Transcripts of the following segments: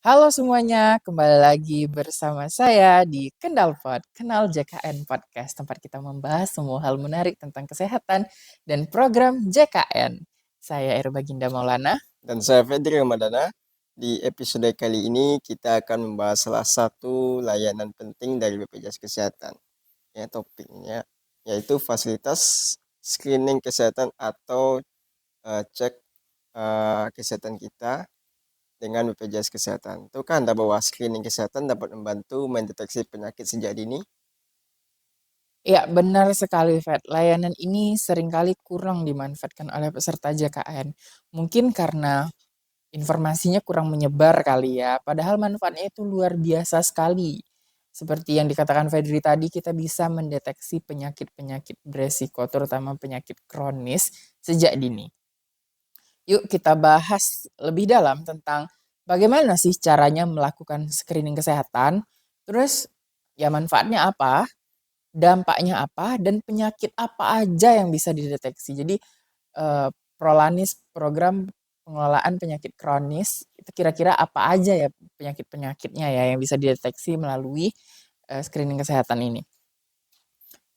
Halo semuanya, kembali lagi bersama saya di Kendalpot, Kenal JKN Podcast, tempat kita membahas semua hal menarik tentang kesehatan dan program JKN. Saya Eru Baginda Maulana. Dan saya Fedri Ramadana. Di episode kali ini kita akan membahas salah satu layanan penting dari BPJS Kesehatan. Ya, topiknya yaitu fasilitas screening kesehatan atau cek kesehatan kita dengan BPJS Kesehatan. Tahukah Anda bahwa screening kesehatan dapat membantu mendeteksi penyakit sejak dini? Ya, benar sekali, Fed. Layanan ini seringkali kurang dimanfaatkan oleh peserta JKN. Mungkin karena informasinya kurang menyebar kali ya, padahal manfaatnya itu luar biasa sekali. Seperti yang dikatakan Fedri tadi, kita bisa mendeteksi penyakit-penyakit beresiko, terutama penyakit kronis sejak dini. Yuk kita bahas lebih dalam tentang bagaimana sih caranya melakukan screening kesehatan, terus ya manfaatnya apa, dampaknya apa, dan penyakit apa aja yang bisa dideteksi. Jadi Prolanis, program pengelolaan penyakit kronis, itu kira-kira apa aja ya penyakit-penyakitnya ya yang bisa dideteksi melalui screening kesehatan ini.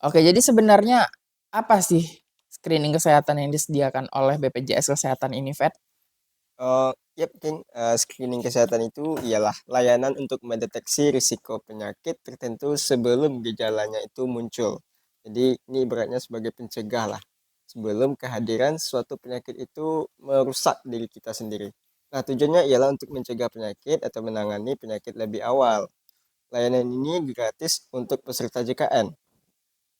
Oke, jadi sebenarnya apa sih screening kesehatan yang disediakan oleh BPJS Kesehatan ini, Vet? Screening kesehatan itu ialah layanan untuk mendeteksi risiko penyakit tertentu sebelum gejalanya itu muncul. Jadi ini ibaratnya sebagai pencegah lah, sebelum kehadiran suatu penyakit itu merusak diri kita sendiri. Nah, tujuannya ialah untuk mencegah penyakit atau menangani penyakit lebih awal. Layanan ini gratis untuk peserta JKN.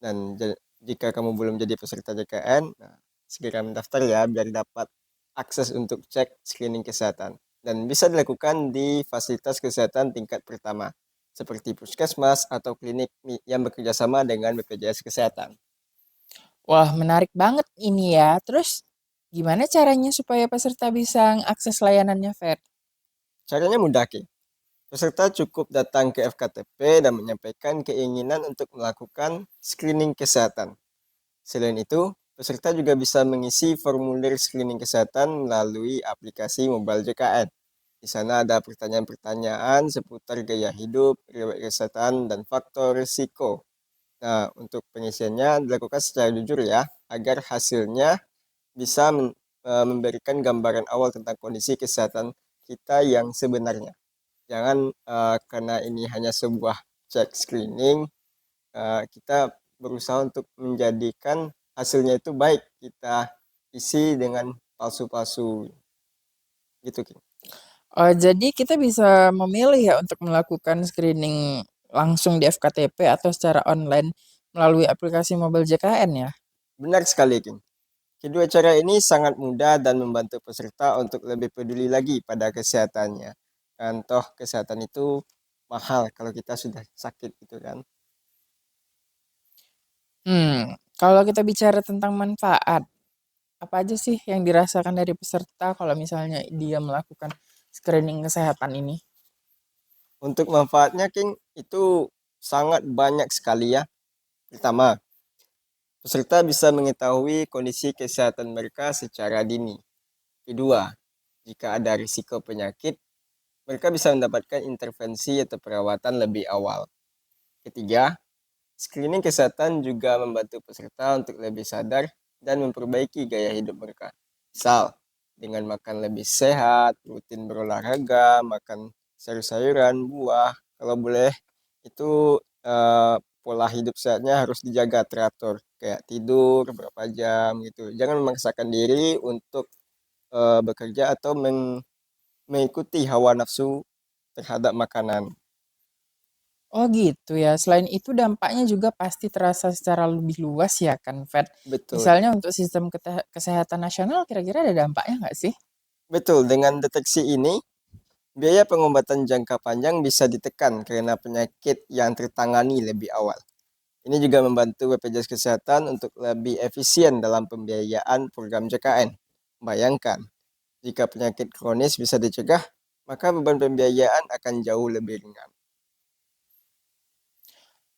Dan jika kamu belum jadi peserta JKN, nah, segera mendaftar ya biar dapat akses untuk cek screening kesehatan. Dan bisa dilakukan di fasilitas kesehatan tingkat pertama, seperti puskesmas atau klinik yang bekerja sama dengan BPJS Kesehatan. Wah, menarik banget ini ya. Terus gimana caranya supaya peserta bisa akses layanannya, Vet? Caranya mudah, Ki. Peserta cukup datang ke FKTP dan menyampaikan keinginan untuk melakukan screening kesehatan. Selain itu, peserta juga bisa mengisi formulir screening kesehatan melalui aplikasi mobile JKN. Di sana ada pertanyaan-pertanyaan seputar gaya hidup, riwayat kesehatan, dan faktor risiko. Nah, untuk pengisiannya dilakukan secara jujur ya, agar hasilnya bisa memberikan gambaran awal tentang kondisi kesehatan kita yang sebenarnya. Jangan karena ini hanya sebuah cek screening, kita berusaha untuk menjadikan hasilnya itu baik, kita isi dengan palsu-palsu gitu, Ki. Oh, jadi kita bisa memilih ya untuk melakukan screening langsung di FKTP atau secara online melalui aplikasi mobile JKN ya? Benar sekali, Ki. Kedua cara ini sangat mudah dan membantu peserta untuk lebih peduli lagi pada kesehatannya. Kan toh kesehatan itu mahal kalau kita sudah sakit gitu kan. Kalau kita bicara tentang manfaat, apa aja sih yang dirasakan dari peserta kalau misalnya dia melakukan screening kesehatan ini? Untuk manfaatnya, King, itu sangat banyak sekali ya. Pertama, peserta bisa mengetahui kondisi kesehatan mereka secara dini. Kedua, jika ada risiko penyakit, mereka bisa mendapatkan intervensi atau perawatan lebih awal. Ketiga, screening kesehatan juga membantu peserta untuk lebih sadar dan memperbaiki gaya hidup mereka. Misal, dengan makan lebih sehat, rutin berolahraga, makan sayur-sayuran, buah, kalau boleh itu pola hidup sehatnya harus dijaga teratur, kayak tidur berapa jam gitu. Jangan memaksakan diri untuk bekerja atau mengikuti hawa nafsu terhadap makanan. Oh gitu ya. Selain itu dampaknya juga pasti terasa secara lebih luas ya kan, Fed. Betul. Misalnya untuk sistem kesehatan nasional kira-kira ada dampaknya nggak sih? Betul, dengan deteksi ini, biaya pengobatan jangka panjang bisa ditekan karena penyakit yang tertangani lebih awal. Ini juga membantu BPJS Kesehatan untuk lebih efisien dalam pembiayaan program JKN. Bayangkan, jika penyakit kronis bisa dicegah, maka beban pembiayaan akan jauh lebih ringan.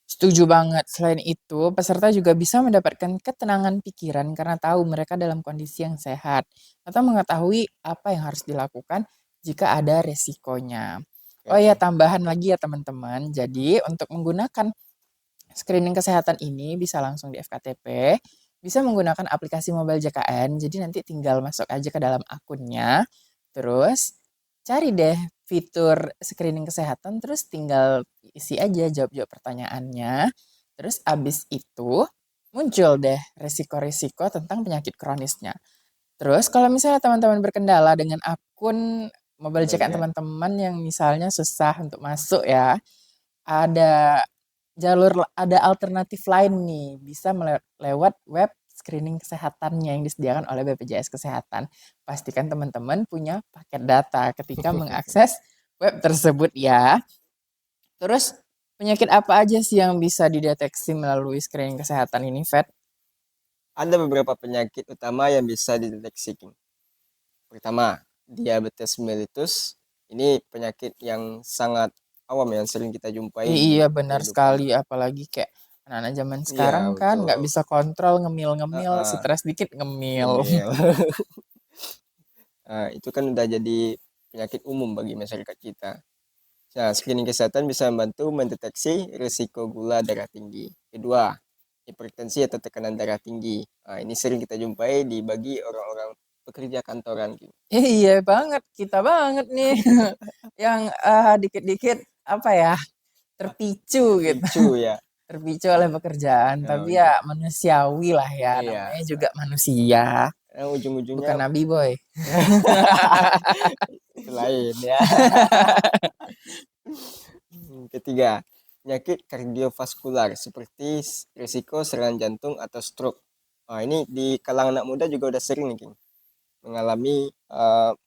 Setuju banget. Selain itu, peserta juga bisa mendapatkan ketenangan pikiran karena tahu mereka dalam kondisi yang sehat atau mengetahui apa yang harus dilakukan jika ada resikonya. Oh ya, tambahan lagi ya teman-teman. Jadi untuk menggunakan screening kesehatan ini bisa langsung di FKTP, bisa menggunakan aplikasi mobile JKN. Jadi nanti tinggal masuk aja ke dalam akunnya, terus cari deh fitur screening kesehatan, terus tinggal isi aja jawab-jawab pertanyaannya. Terus abis itu muncul deh resiko-resiko tentang penyakit kronisnya. Terus kalau misalnya teman-teman berkendala dengan akun mobile JKN Banyak. teman-teman yang misalnya susah untuk masuk ya, ada ada alternatif lain nih, bisa lewat web screening kesehatannya yang disediakan oleh BPJS Kesehatan. Pastikan teman-teman punya paket data ketika mengakses web tersebut ya. Terus penyakit apa aja sih yang bisa dideteksi melalui screening kesehatan ini, Vet? Ada beberapa penyakit utama yang bisa dideteksi, King. Pertama, diabetes mellitus. Ini penyakit yang sangat awam yang sering kita jumpai di Iya benar kehidupan. sekali, apalagi kayak anak-anak zaman Iya, sekarang kan nggak betul. bisa kontrol ngemil-ngemil, Heeh, stres dikit ngemil. ngemil. Itu kan udah jadi penyakit umum bagi masyarakat kita. Nah, screening kesehatan bisa membantu mendeteksi risiko gula darah tinggi. Kedua, hipertensi atau tekanan darah tinggi. Ini sering kita jumpai bagi orang-orang pekerja kantoran, King. Iya banget, kita banget nih yang dikit-dikit apa ya terpicu gitu, Terpicu ya. terpicu oleh pekerjaan. Nah, Tapi ya manusiawi lah ya, iya. namanya juga manusia, bukan Ujung-ujungnya nabi boy. itu lain ya. Ketiga, penyakit kardiovaskular seperti risiko serangan jantung atau stroke. Ini di kalangan anak muda juga udah sering nih, King, mengalami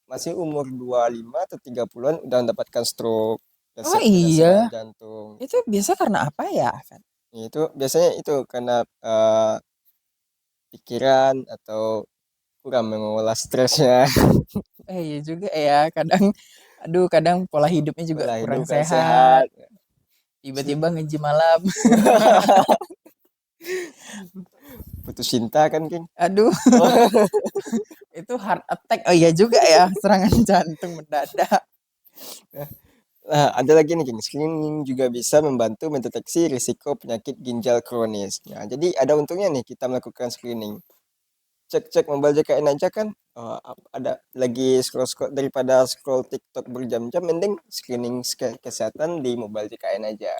masih umur 25 atau 30-an udah mendapatkan stroke, Oh serangan iya, jantung. itu biasa karena apa ya, Fen? Itu biasanya itu karena pikiran atau kurang mengelola stresnya. Iya juga ya, kadang, aduh kadang pola hidupnya juga Pola kurang hidup kan sehat, sehat. tiba-tiba nge malam. Putus cinta kan, King. Aduh, itu heart attack. Oh iya juga ya, serangan jantung mendadak. Nah, ada lagi nih, King. Screening juga bisa membantu mendeteksi risiko penyakit ginjal kronis. Nah, jadi ada untungnya nih kita melakukan screening. Cek-cek mobile JKN aja kan, ada lagi scroll-scroll daripada scroll TikTok berjam-jam, mending screening kesehatan di mobile JKN aja.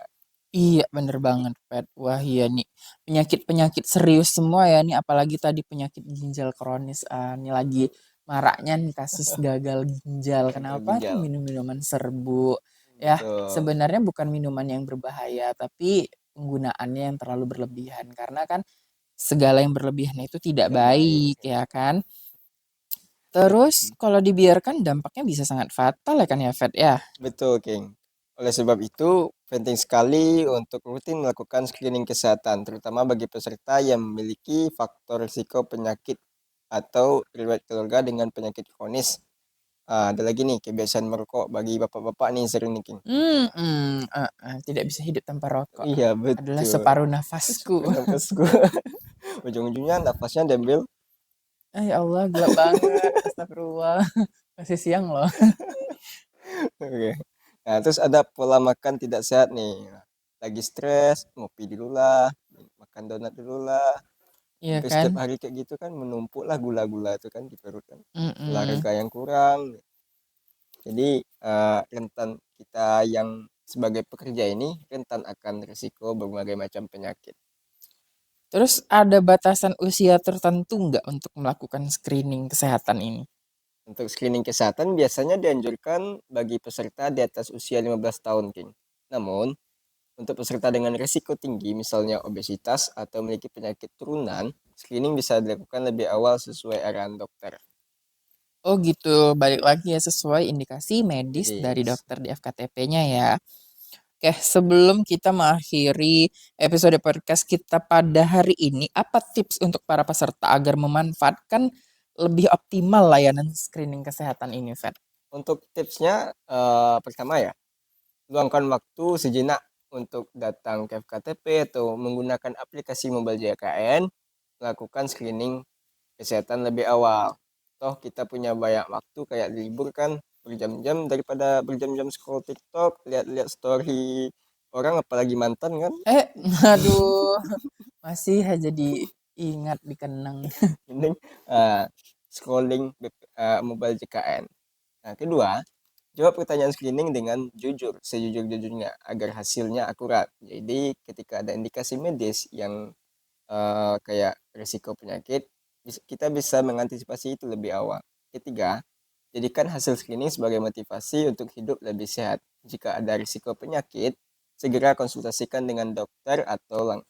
Iya, bener banget, Pet. Wah, iya nih. Penyakit-penyakit serius semua ya nih, apalagi tadi penyakit ginjal kronis. Ini lagi maraknya nih kasus gagal ginjal. Gagal Kenapa tuh ginjal. minum minuman serbu? Ya, Betul. sebenarnya bukan minuman yang berbahaya, tapi penggunaannya yang terlalu berlebihan. Karena kan segala yang berlebihan itu tidak Tidak baik. baik, ya kan? Terus kalau dibiarkan dampaknya bisa sangat fatal ya kan ya, Fet ya? Betul, King. Oleh sebab itu, penting sekali untuk rutin melakukan screening kesehatan, terutama bagi peserta yang memiliki faktor risiko penyakit atau riwayat keluarga dengan penyakit kronis. Ada lagi nih, kebiasaan merokok bagi bapak-bapak nih sering nih, King. Tidak bisa hidup tanpa rokok. Iya, Adalah betul. separuh nafasku. Nafas gue. Ujung-ujungnya nafasnya diambil. Ya Allah, gelap banget. Astagfirullah. Masih siang loh. Oke. Nah, terus ada pola makan tidak sehat nih. Lagi stres, ngopi dulu lah, makan donat dulu lah. Iya Hampir kan? setiap hari kayak gitu kan menumpuk lah gula-gula itu kan di perut kan. Mm-mm. Olahraga yang kurang. Jadi rentan kita yang sebagai pekerja ini rentan akan risiko berbagai macam penyakit. Terus ada batasan usia tertentu nggak untuk melakukan screening kesehatan ini? Untuk screening kesehatan biasanya dianjurkan bagi peserta di atas usia 15 tahun, King. Namun, untuk peserta dengan risiko tinggi, misalnya obesitas atau memiliki penyakit turunan, screening bisa dilakukan lebih awal sesuai arahan dokter. Oh gitu, balik lagi ya sesuai indikasi medis dari Medis. dokter di FKTP-nya ya. Oke, sebelum kita mengakhiri episode podcast kita pada hari ini, apa tips untuk para peserta agar memanfaatkan lebih optimal layanan screening kesehatan ini, Fet? Untuk tipsnya, pertama ya, luangkan waktu sejenak untuk datang ke FKTP atau menggunakan aplikasi mobile JKN, melakukan screening kesehatan lebih awal. Toh kita punya banyak waktu kayak libur kan, berjam-jam daripada berjam-jam scroll TikTok, lihat-lihat story orang apalagi mantan kan. Aduh, masih aja diingat, dikenang. Mending scrolling mobile JKN. Nah, kedua, jawab pertanyaan screening dengan jujur, sejujur-jujurnya agar hasilnya akurat. Jadi ketika ada indikasi medis yang kayak risiko penyakit, kita bisa mengantisipasi itu lebih awal. Ketiga, jadikan hasil screening sebagai motivasi untuk hidup lebih sehat. Jika ada risiko penyakit, segera konsultasikan dengan dokter atau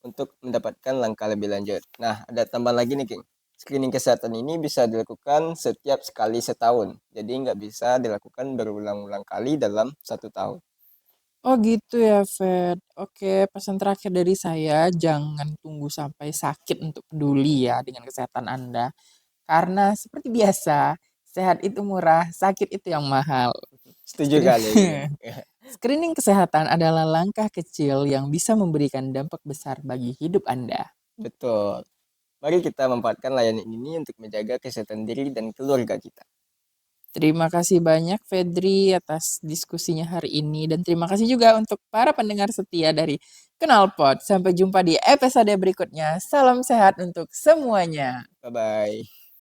untuk mendapatkan langkah lebih lanjut. Nah, ada tambahan lagi nih, King. Screening kesehatan ini bisa dilakukan setiap sekali setahun. Jadi nggak bisa dilakukan berulang-ulang kali dalam 1 tahun. Oh gitu ya, Fed. Oke, pesan terakhir dari saya, jangan tunggu sampai sakit untuk peduli ya dengan kesehatan Anda. Karena seperti biasa, sehat itu murah, sakit itu yang mahal. Setuju Screen- kali, King. Screening kesehatan adalah langkah kecil yang bisa memberikan dampak besar bagi hidup Anda. Betul. Mari kita manfaatkan layanan ini untuk menjaga kesehatan diri dan keluarga kita. Terima kasih banyak Fedri atas diskusinya hari ini dan terima kasih juga untuk para pendengar setia dari Kenalpot. Sampai jumpa di episode berikutnya. Salam sehat untuk semuanya. Bye-bye.